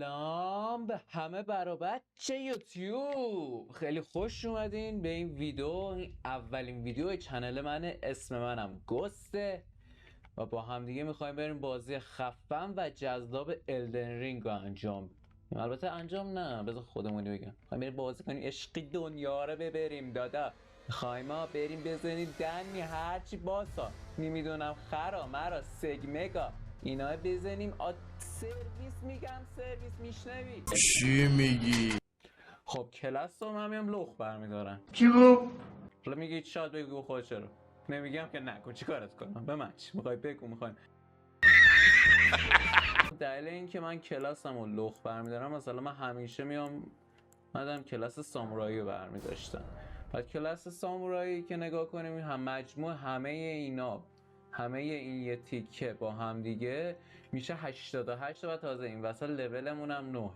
سلام به همه بچه یوتیوب، خیلی خوش اومدین به این ویدیو. این اولین ویدیو چنل منه، اسم منم گسته و با همدیگه میخوایم بریم بازی خفن و جذاب الدن رینگ رو انجام بدیم. البته انجام نه، بذار خودمونی بگم، میخوایم بریم بازی کنیم عشقی دنیا رو ببریم دادا. میخوایم ما بریم بزنیم دنی هرچی باسا نمیدونم خرا مرا سگمگا اینا بزنیم. سرویس میگم، سرویس میشنوی چی میگی؟ خب کلاس رو من میام لخ برمیدارم. کی گفت؟ حالا میگید شاید بگو خود چرا نمیگم که نکن، چی کارت کنم به من چی میخوای بگو؟ میخوایم دلیل این که من کلاسم رو لخ برمیدارم، مثلا من همیشه میام مدام کلاس سامورایی رو برمیداشتم. بعد کلاس سامورایی که نگاه کنیم هم مجموع همه اینا، همه این یه تیکه با هم دیگه میشه 88 و تازه این وسط لولمون هم 9،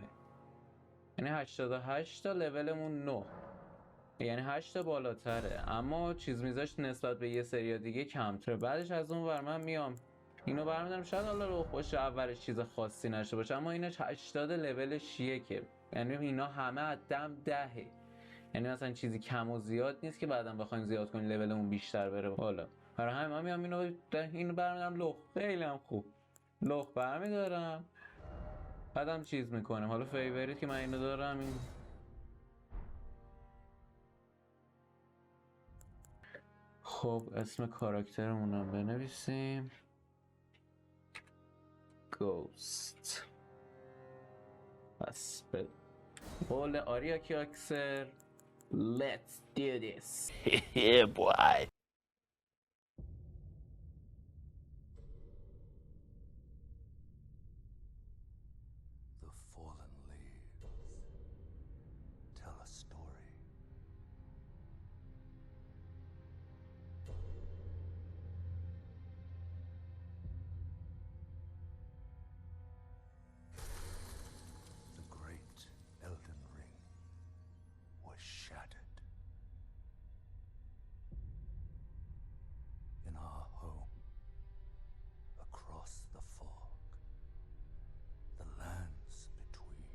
یعنی 88 تا لولمون 9، یعنی 8 تا بالاتره، اما چیز میذاش نسبت به یه سری دیگه کمتره. بعدش از اون ور من میام اینو برمیدارم، شاید حالا رو باشه اولش چیز خاصی نشه باشه، اما اینش 80 لولش که یعنی اینا همه از دم 10، یعنی مثلا چیزی کم و زیاد نیست که بعدم بخوایم زیاد کنیم لولمون بیشتر بره بالا. برای همین من میام اینو برمیدارم لخ، خیلی هم خوب لخ برمیدارم، بعدم چیز میکنم. حالا فیوریت که من اینو دارم این خب اسم کاراکترمونم بنویسیم گوست. پس به قول آریا کیاکسر Let's do this. Yeah, boy. The fallen leaves tell a story. The great Elden Ring was shattered. In our home, across the fog, the lands between.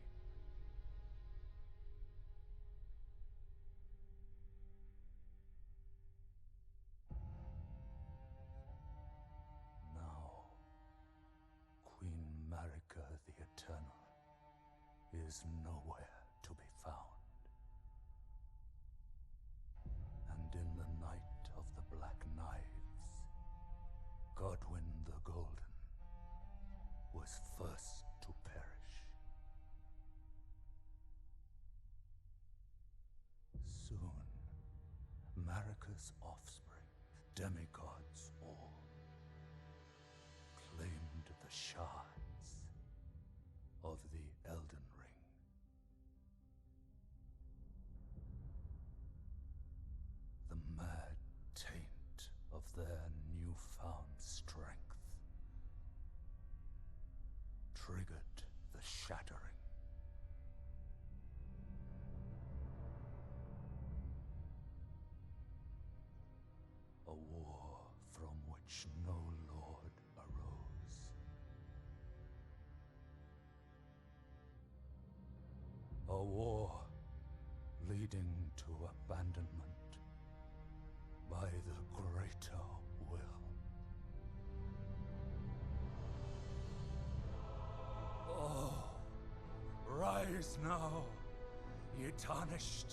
Now, Queen Marika the Eternal is nowhere to be found. And in the night of the Black Knives, Godwyn the Golden was first to perish. Soon, Marika's offspring, demigods all, claimed the shards of the Elden Ring. The mad taint of their newfound strength triggered the shattering. A war from which no lord arose. A war leading to abandonment by the greater will. Oh, rise now, ye tarnished,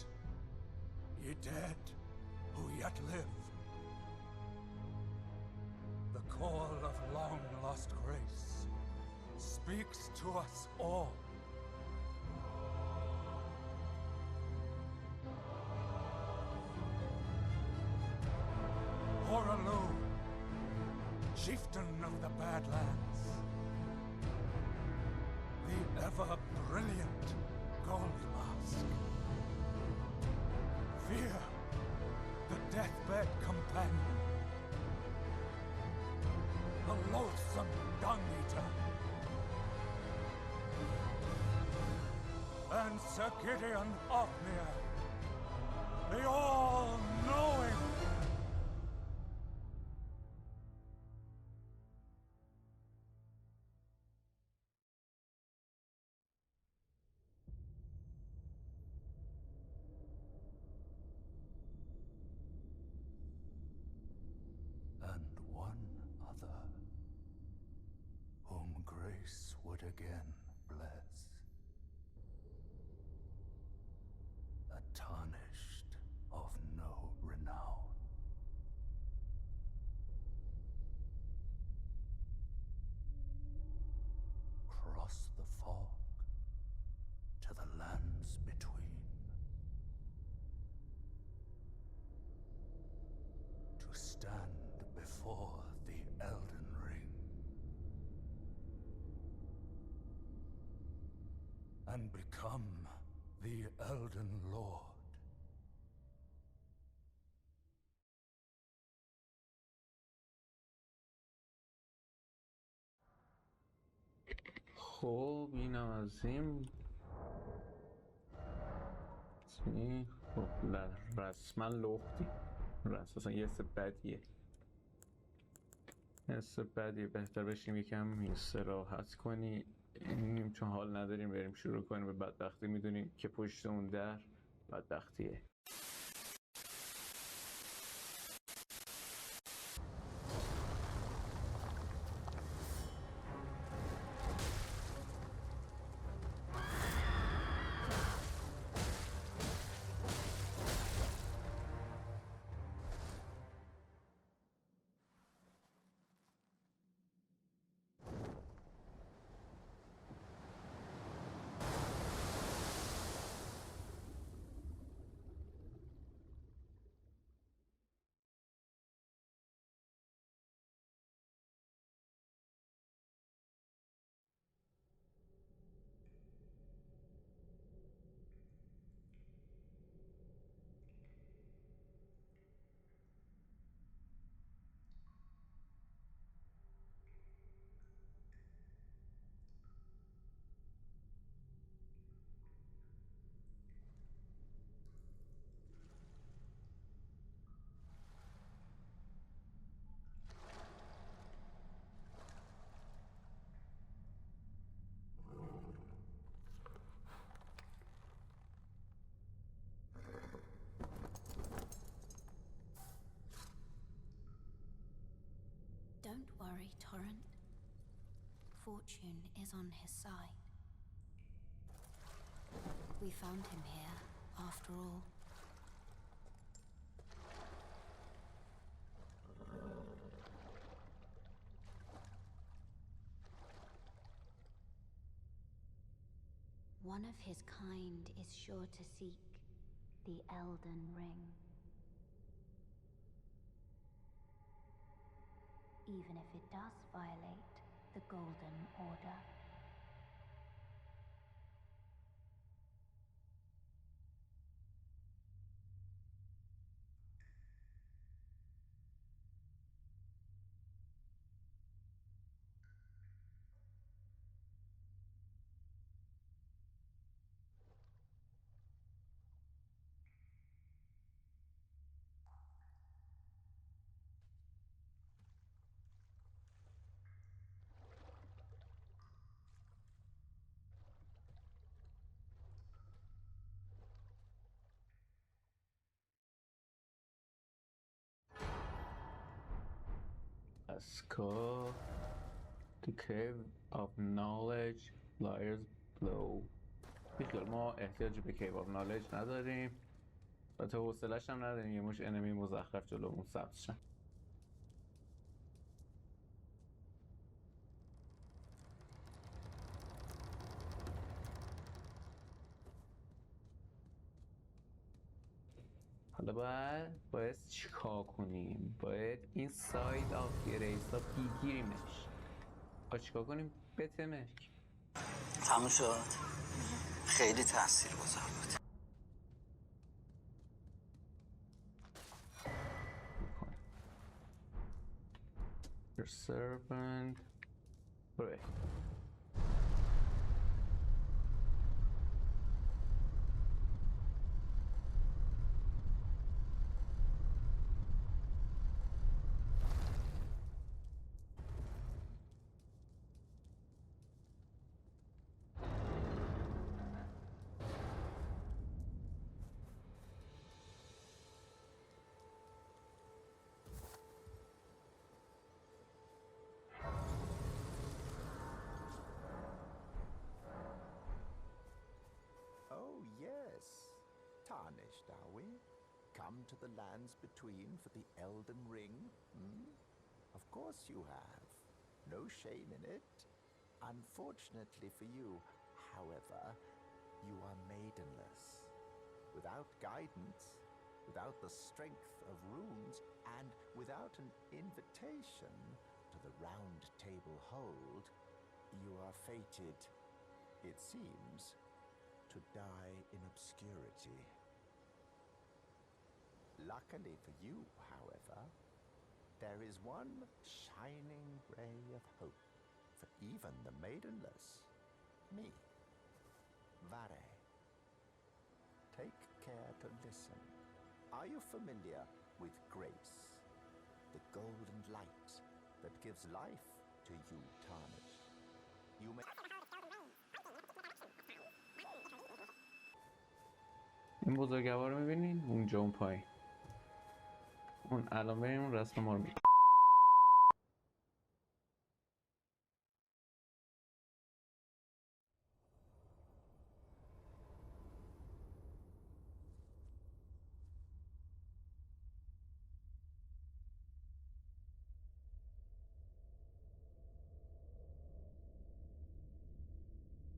ye dead who yet live. The call of long-lost grace speaks to us all. Horalu, chieftain of the Badlands, the ever-brilliant Gold Mask, Fear, the deathbed companion, the loathsome Dung-Eater, and Sir Gideon Ofnir, the all-knowing. again bless. A tarnished of no renown. Cross the fog to the lands between. To stand before the Elden Ring. And become the Elden Lord. خب اینم از این چی؟ خب رسما لختی اصلا یه حس بدیه، حس بدیه. بهتر بشیم یکم استراحت کنی چون حال نداریم بریم شروع کنیم به بدبختی. میدونیم که پشت اون در بدبختیه. Don't worry, Torrent. Fortune is on his side. We found him here, after all. One of his kind is sure to seek the Elden Ring. Even if it does violate the Golden Order. Ascot, the cave of knowledge lies below. بیخیال ما احتیاجی به cave of knowledge نداریم و تا حوصلش هم نداریم یه مش انمی مزخرف جلومون سبز شن. حالا باید چیکار کنیم؟ باید این ساید آف گریسا بگیریمش. چیکار کنیم؟ بتمش. تموم شد. خیلی تاثیرگذار بود. Your servant. برای are we? Come to the lands between for the Elden Ring? Of course you have. No shame in it. Unfortunately for you, however, you are maidenless. Without guidance, without the strength of runes, and without an invitation to the Round Table Hold, you are fated, it seems, to die in obscurity. Luckily for you, however, there is one shining ray of hope for even the maidenless. Me, Vare. Take care to listen. Are you familiar with grace? The golden light that gives life to you tarnished. You may... این بزرگوار رو میبینین؟ اونجا اون پای اون الان بریم اون رسم ما رو میبینیم.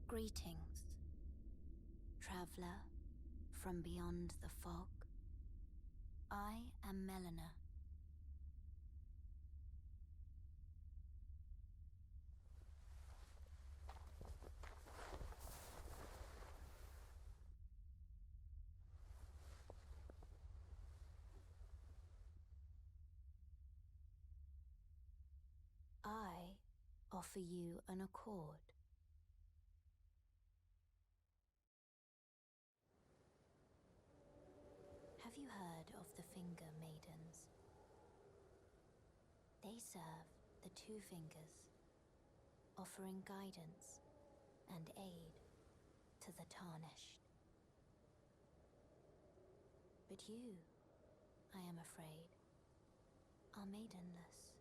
Greetings, traveler from beyond the fog. I am Melina. I offer you an accord. Have you heard of the Finger Maidens? They serve the Two Fingers, offering guidance and aid to the tarnished. But you, I am afraid, are maidenless.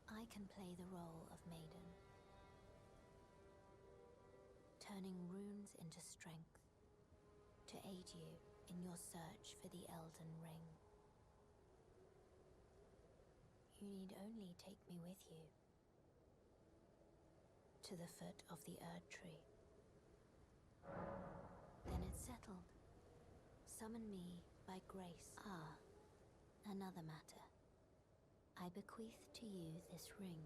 I can play the role of maiden, turning runes into strength to aid you in your search for the Elden Ring. You need only take me with you to the foot of the Erd Tree. Then it's settled. Summon me by grace. Ah, another matter. I bequeath to you this ring.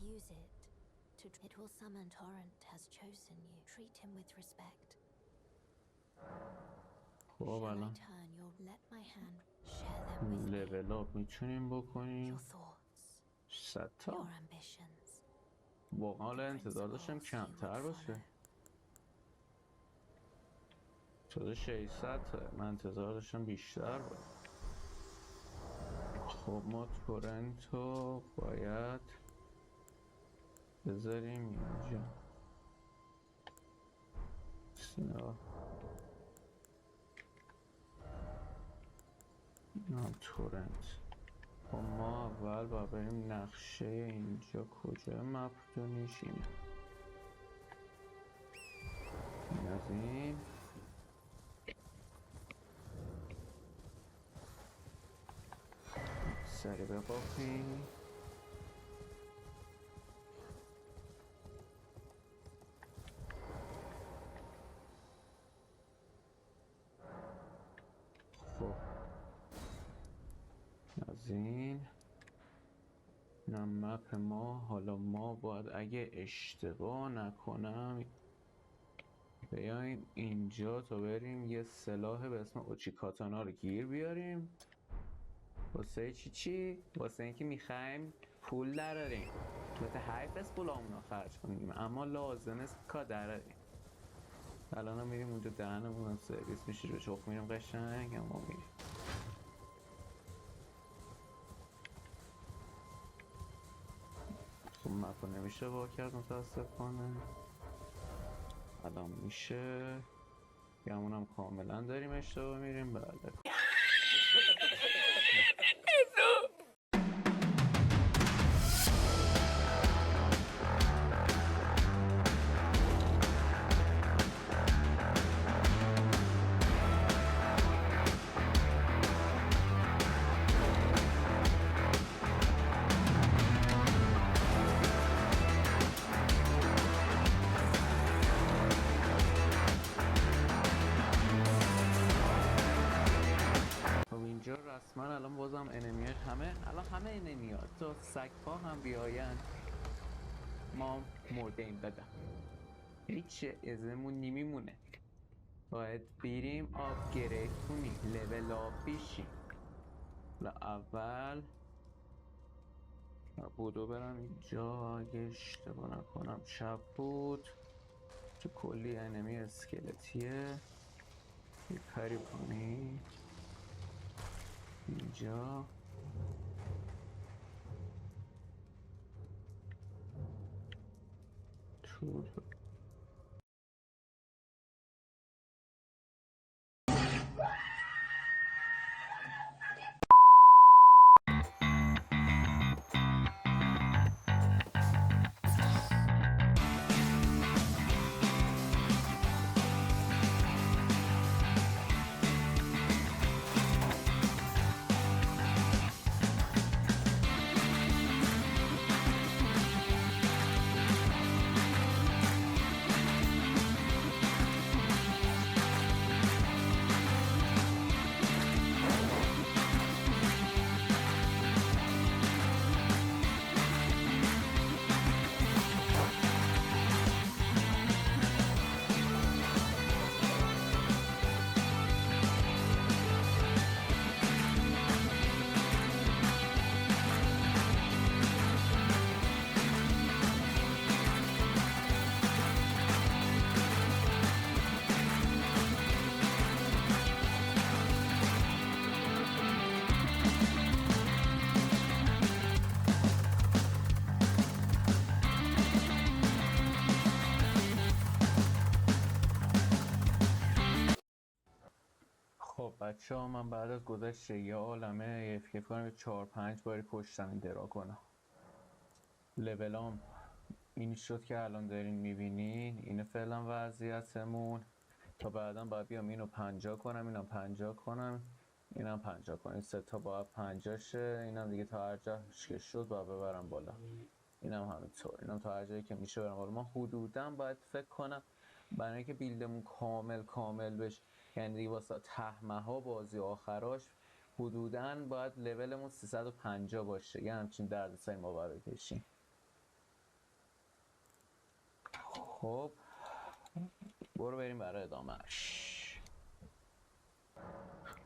Use it. It will summon Torrent has chosen you. Treat him with respect. خب Shall I الان turn your... Let my hand share them with me. لول اپ میتونیم بکنیم Your thoughts, 100 your تا ambitions. واقعا the حالا انتظار داشتم principles you کمتر would باشه follow. شده 600 تا من انتظار داشتم بیشتر باشه خب ما تورنتو باید بذاریم اینجا سینا تورنت خب ما اول باید بریم نقشه اینجا کجا مپدونیش اینه این از این سری بقاپیم خب از این مپ ما حالا ما باید اگه اشتباه نکنم بیایم اینجا تا بریم یه سلاح به اسم اوچیکاتانا رو گیر بیاریم واسه چی؟ واسه اینکه میخوایم پول دراریم البته حیف از پولامون رو خرج کنیم اما لازم است که دراریم الان هم میریم اونجا دهنمون هم سرویس میشه رو چخ میریم قشنگ اما میریم خب مپا نمیشه با کرد متاسفانه الان میشه گمون هم کاملا داریم اشتباه میریم بله حتما الان بازم انمیاش همه انمیا تا سگ ها هم بیاین ما مردیم دادا. هیچ ازمون نیمیمونه. باید بریم آپگرید کنیم، لول آپ بشیم. اول بودو برم اینجا، اگه اشتباه نکنم چپ بود. تو کلی انمی اسکلتیه. یه کاری کنی اینجا تو خب بچه ها، من بعد از گذشت یه عالمه فکر کنم 4-5 باری کشتم این دراگونا. لولام این شد که الان دارین میبینین. اینه فعلا وضعیتمون. تا بعدا باید بیام اینو 50 کنم، اینم 50 کنم، اینم 50 کنم. این سه تا باید 50 شه. اینم دیگه تا هر جاش که شد باید ببرم بالا. اینم همینطور. اینم تا هر جایی که میشه برم بالا. ما حدوداً باید فکر کنم برای اینکه بیلدمون کامل بشه، یعنی دیگه واسه تهمه بازی آخراش، حدوداً باید لولمون 350 باشه. یه همچین دردسری ما باید بکشیم. خب برو بریم برای ادامهش.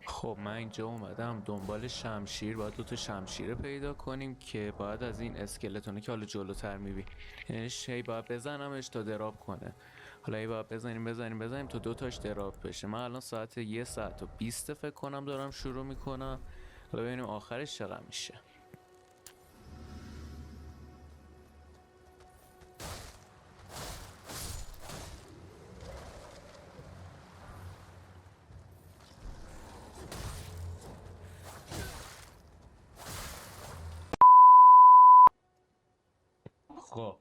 خب من اینجا اومدم دنبال شمشیر. باید 2 تا شمشیر پیدا کنیم که باید از این اسکلتونه که حالا جلوتر میبینی، یعنی هی باید بزنمش تا دراب کنه. حالا هی باید بزنیم تا 2 تاش دراب بشه. من الان ساعت 1:20 فکر کنم دارم شروع میکنم. حالا ببینیم آخرش چقدر میشه. خب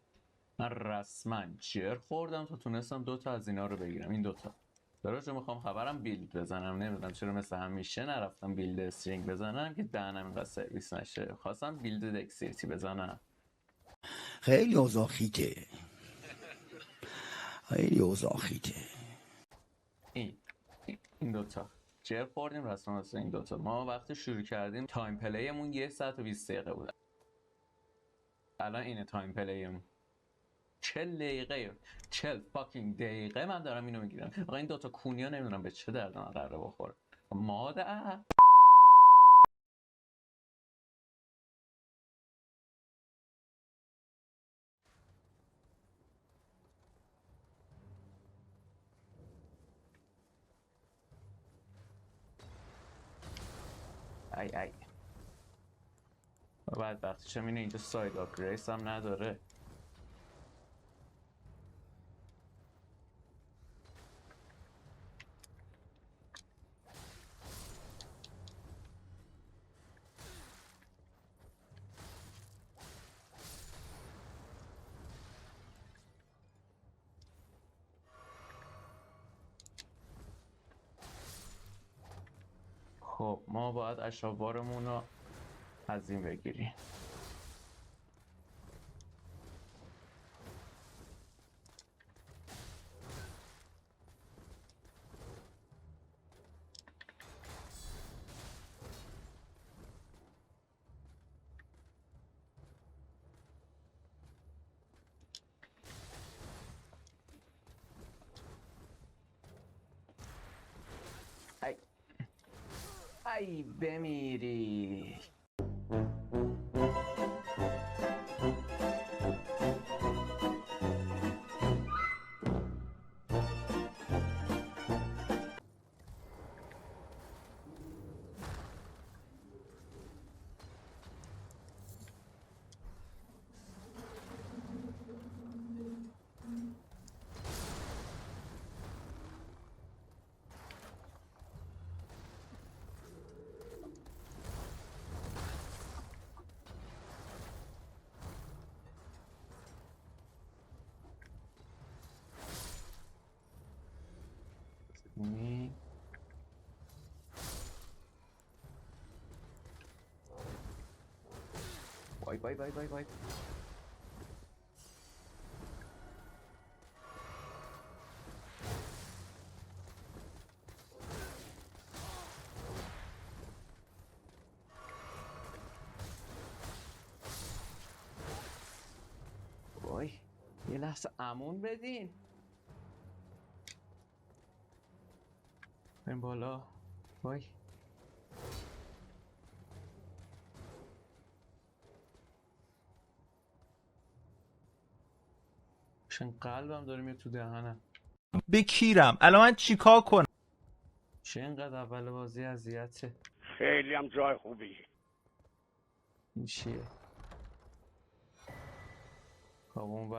من رسما جر خوردم تا تونستم 2 تا از اینا رو بگیرم. این 2 تا درست میخوام خبرم بیلد بزنم. نمیدونم چرا مثل همیشه نرفتم بیلد استرینگ بزنم که دهنم اینقدر سرویس نشه. خواستم بیلد دکسیرتی بزنم. خیلی اوضاع خیته. این 2 تا جر خوردیم رسما واسه این 2 تا. ما وقتی شروع کردیم تایم پلیمون 1 ساعت و 20 دقیقه بود. الان اینه تایم پلیمون 40 دقیقه 40 فاکینگ دقیقه من دارم اینو میگیرم. آقا این 2 تا کونیا نمیدونم به چه درد من قراره بخوره. مادر ای بعد وقتی چه اینه اینجا ساید آف گریس هم نداره. خب ما باید اشرافوارمون رو از این بگیریم. ای بمیری. وای. وای یه لحظه امون بدین. بریم بالا. وای چون قلبم داره میاد تو دهنم. بکیرم الان من چیکار کنم؟ چه اینقدر اول بازی اذیته؟ خیلی هم جای خوبی. این چیه؟ خب اون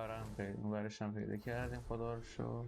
برش هم پیدا کردیم خدا رو شکر.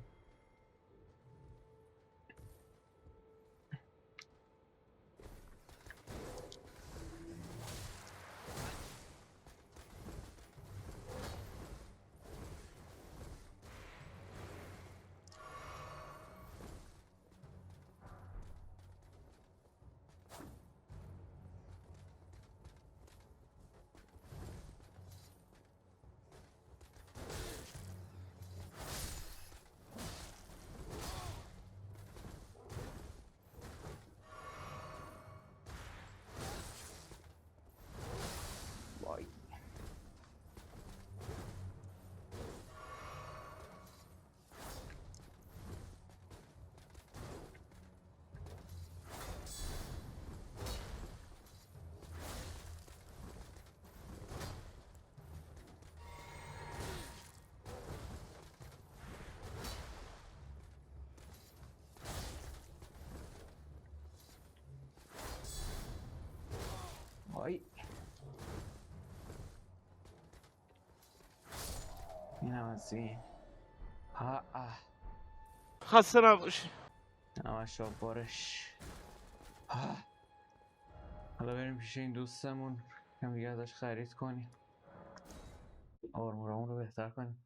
وای وای این هم از این. خسته نباشی. همش بارش. حالا بریم پیش این دوستمون کم دیگه ازش خرید کنیم، آرمورمون رو بهتر کنیم.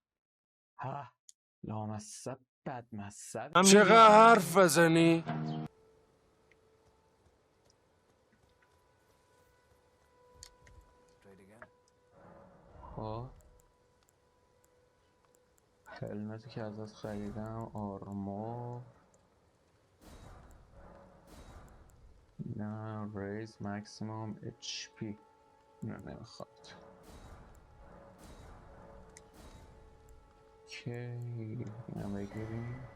لامصب بدمصب. چقدر حرف بزنی؟ خب هلمتی که ازت خریدم، آرمور نه، ریز مکسیموم اچ پی نه نمیخواد. اوکی اینم بگیریم.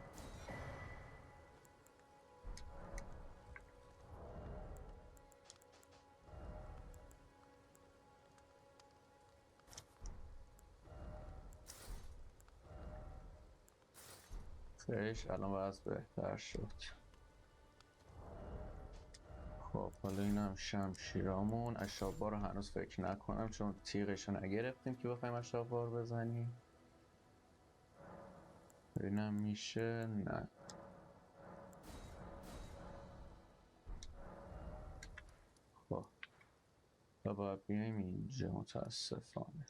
فرش الان باید بهتر شد. خب حالا این هم شمشیرامون. اشابار رو هنوز فکر نکنم چون تیغش رو نگرفتیم که بخوایم اشابار بزنیم. اینم میشه نه. خب و باید بیایم اینجا متاسفانه.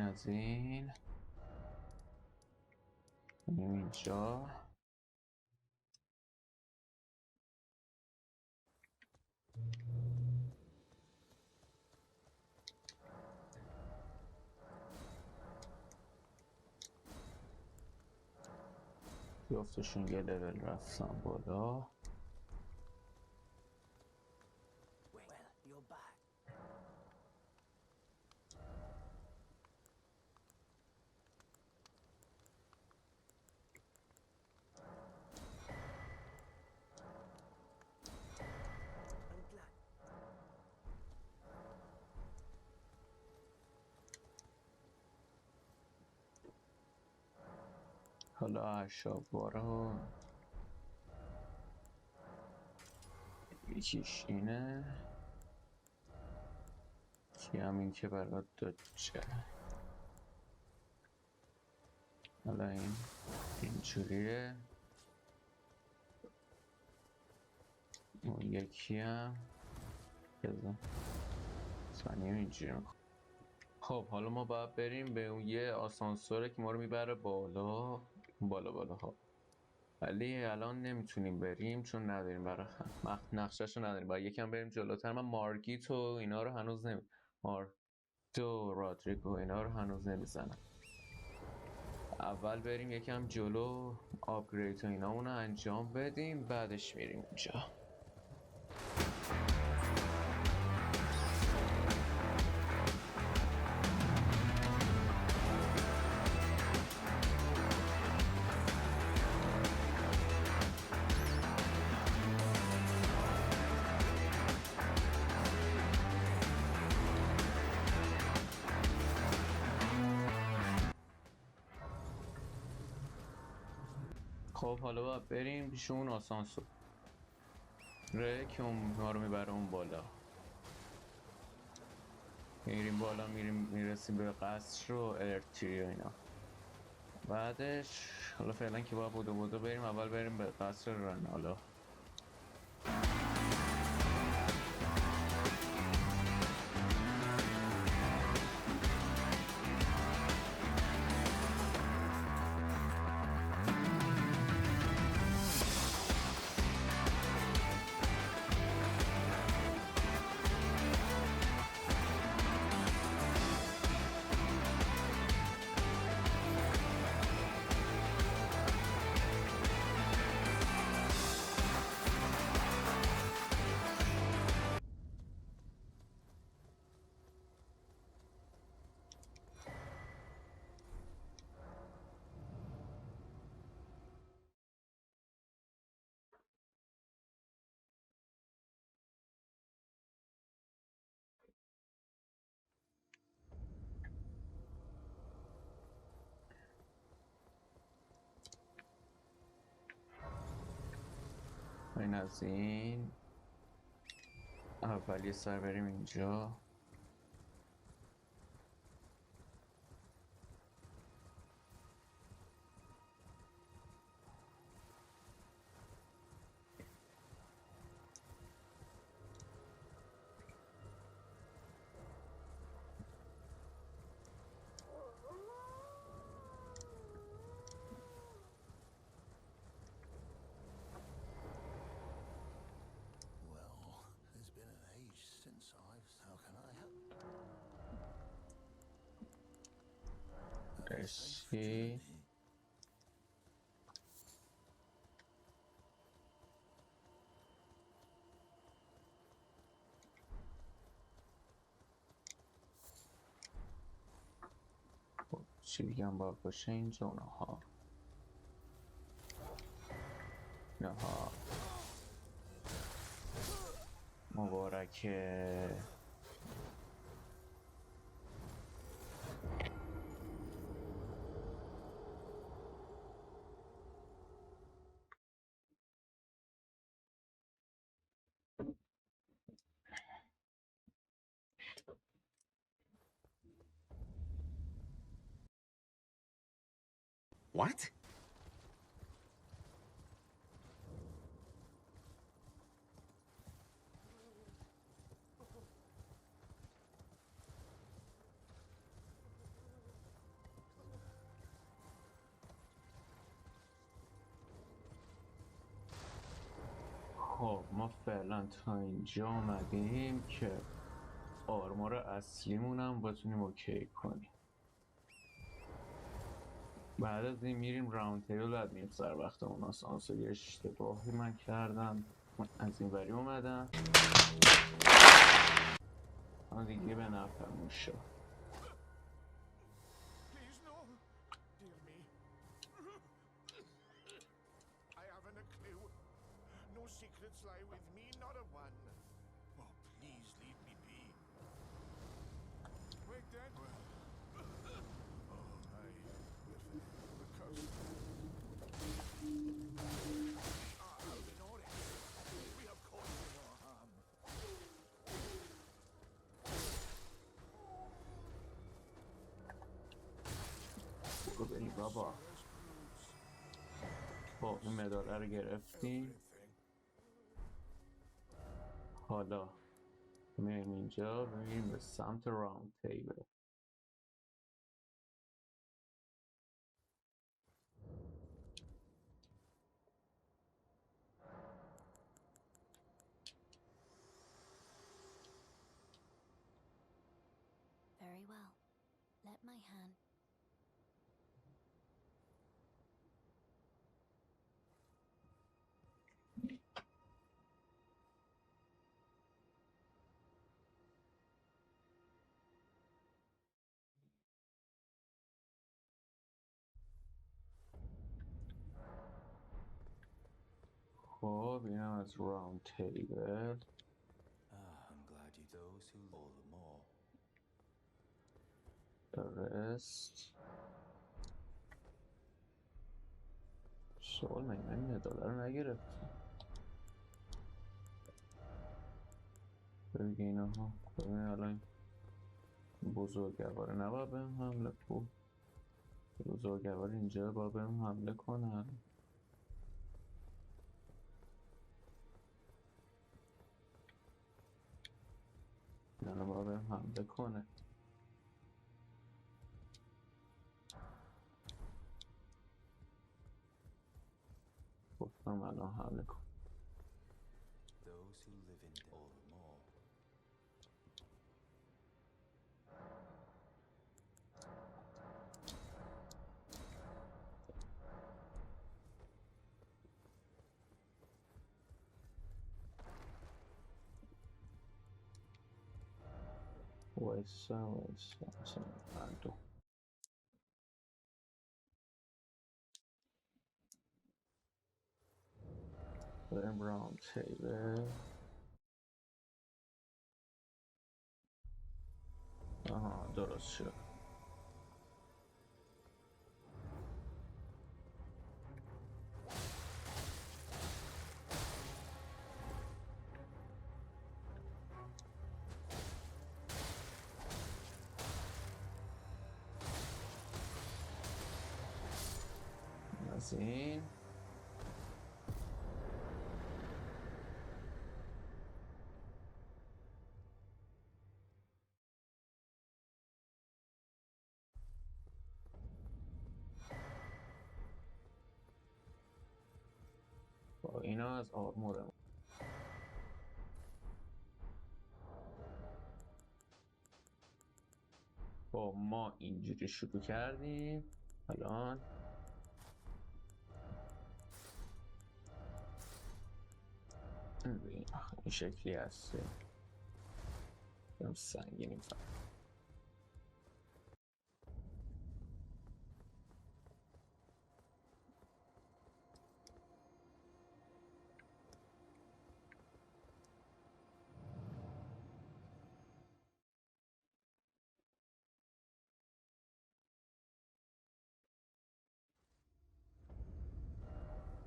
از این اینجا جفتشون یه لول رفتم بالا. حالا اشابارو یکیش اینه، کی هم این که برات داد چه. حالا این اینجوریه، اون یکی هم بزن ثانیه اینجوری میکنم. خب حالا ما باید بریم به اون یه آسانسوره که ما رو میبره بالا بالا ها، ولی الان نمیتونیم بریم چون نداریم برای نقشش رو نداریم. باید یکم بریم جلوتر. من مارگیت و اینا رو هنوز مارتو رادریگو اینا رو هنوز نمیزنم. اول بریم یکم جلو آپگرید و اینا رو انجام بدیم، بعدش میریم اونجا. خب حالا باید بریم پیش اون آسانسور که اون ما رو میبره اون بالا. میریم بالا، میرسیم به قصر و ارتری و اینا. بعدش حالا فعلا که باید بودو بریم. اول بریم به قصر رنالا. این از این اول یه سر بریم اینجا. Well, there's been an age since I've... How can I help? Have a safe مرسی. journey. چی دیگه هم باید باشه اینجا؟ اونها مبارکه. What? خب ما فعلا تا اینجا اومدیم که آرمور اصلیمون هم بتونیم اوکی کنیم. بعد از این میریم راوند تیبل. بعد میریم سر وقت اون آسانس. یه اشتباهی من کردم، من از این وری اومدم اما دیگه به نفعمون شد. Please, no. Dear me. I haven't a clue. No secrets lie with me, not a one. Oh, please leave me be. Wait, then. Oh, I... The curse. Lenore, we have caused you no harm. برو بری بابا. خب این مداله رو گرفتیم. حالا میریم اینجا و میریم به سمت راوند تیبل. Very well. Let my hand. خب اینم از راوند تیبل. I'm glad you those who all the more. درست. سوال من این مداله رو نگرفتیم. بگه اینا ها. ببین الان بزرگواره نباید بهم حمله کنه. بزرگوار اینجا باید بهم حمله کنه. الان باید بهم حمله کنه. گفتم الان حمله کن. Those who live in all the more. وایسا مثلا بردو. بریم راوند تیبل. آها درست شد. از این با اینا از آرمورم. با ما اینجوری شروع کردیم. الان این شکلی هست. سنگینی فقط.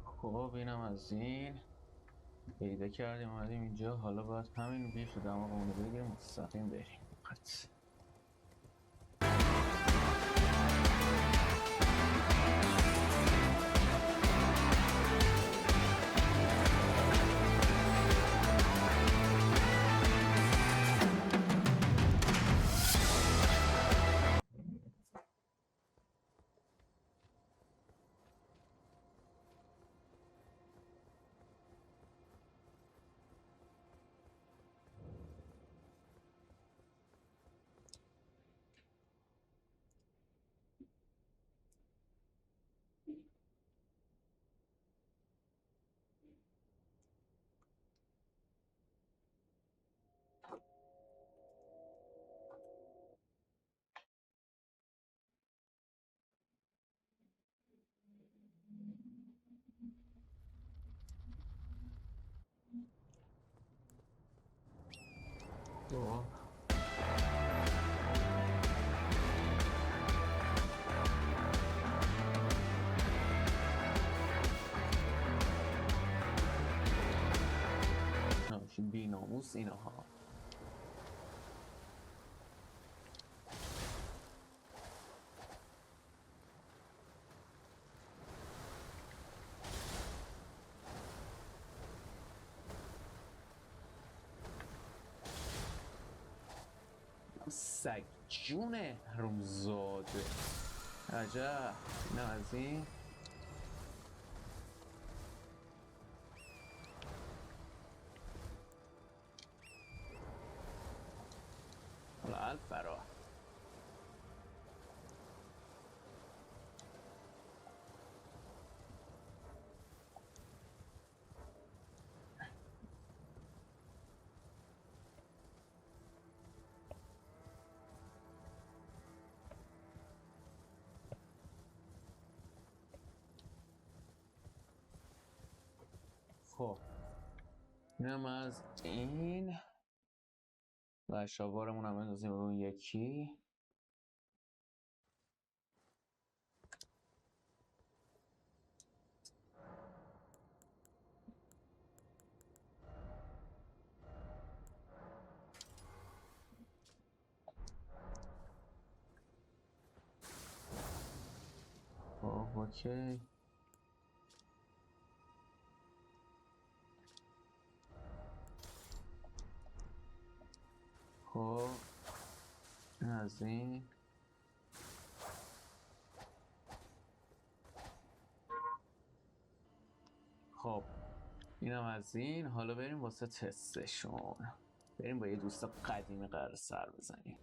خب اینم از این پیدا کردیم اومدیم اینجا. حالا باید همین بیخ دماغمونو بگیریم مستقیم بریم. قط نیست اینها. سگ جونه رومزاده. عجب. اینم از این. حالا الفرا خب اینم از این و شاوارمون هم بندازیم به اون یکی. خب اوکی. خب این از این. خب اینم از این. حالا بریم واسه تستشون. بریم با یه دوست قدیمی قرار سر بزنیم.